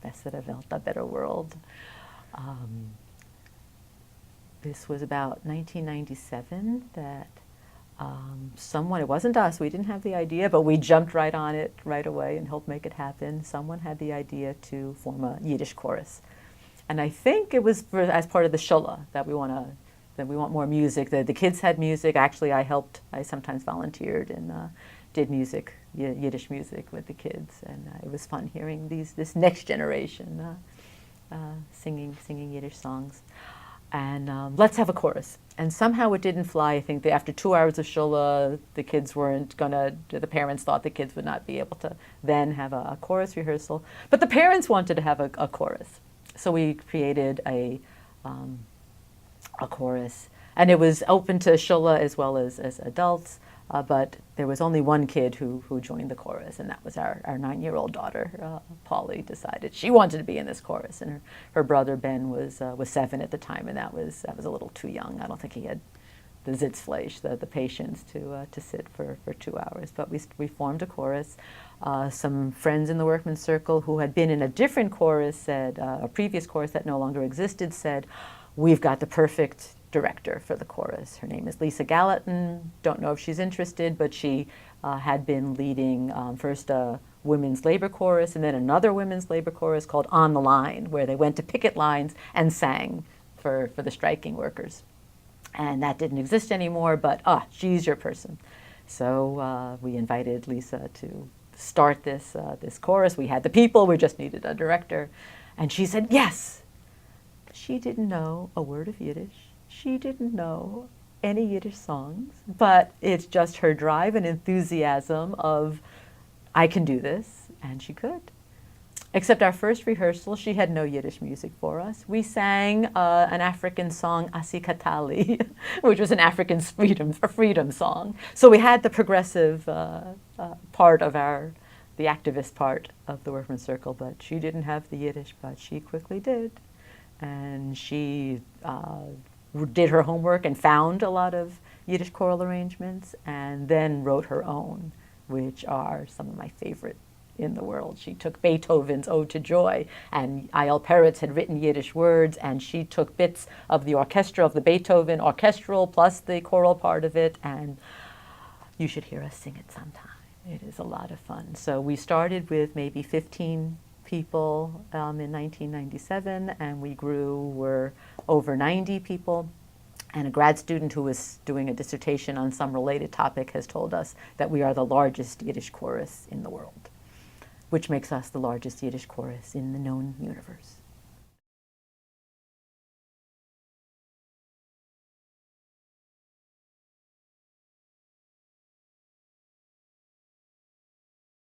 Besere, Velt, a better world. This was about 1997 that someone, it wasn't us, we didn't have the idea, but we jumped right on it right away and helped make it happen. Someone had the idea to form a Yiddish chorus. And I think it was as part of the Shula that we want more music. The kids had music. Actually, I sometimes volunteered and did music, Yiddish music with the kids. And it was fun hearing this next generation singing Yiddish songs. And let's have a chorus. And somehow it didn't fly. I think after 2 hours of Shula, the parents thought the kids would not be able to then have a chorus rehearsal. But the parents wanted to have a chorus. So we created a chorus. And it was open to Shula as well as adults. But there was only one kid who joined the chorus, and that was our 9-year-old daughter. Polly decided she wanted to be in this chorus, and her brother Ben was 7 at the time, and that was a little too young. I don't think he had the Sitzfleisch, the patience to sit for 2 hours. But we formed a chorus. Some friends in the workmen's circle who had been in a different chorus said, a previous chorus that no longer existed, said, "We've got the perfect director for the chorus. Her name is Lisa Gallatin. Don't know if she's interested, but she had been leading first a women's labor chorus and then another women's labor chorus called On the Line, where they went to picket lines and sang for the striking workers. And that didn't exist anymore, but she's your person." So we invited Lisa to start this chorus. We had the people, we just needed a director. And she said yes. She didn't know a word of Yiddish. She didn't know any Yiddish songs, but it's just her drive and enthusiasm of, I can do this, and she could. Except our first rehearsal, she had no Yiddish music for us. We sang an African song, Asikatali, which was an African freedom song. So we had the progressive part of the activist part of the workmen's circle, but she didn't have the Yiddish, but she quickly did. And she did her homework and found a lot of Yiddish choral arrangements and then wrote her own, which are some of my favorite in the world. She took Beethoven's Ode to Joy, and I.L. Peretz had written Yiddish words, and she took bits of the orchestra of the Beethoven orchestral plus the choral part of it, and you should hear us sing it sometime. It is a lot of fun. So we started with maybe 15 people in 1997, and we we're over 90 people. And a grad student who was doing a dissertation on some related topic has told us that we are the largest Yiddish chorus in the world, which makes us the largest Yiddish chorus in the known universe.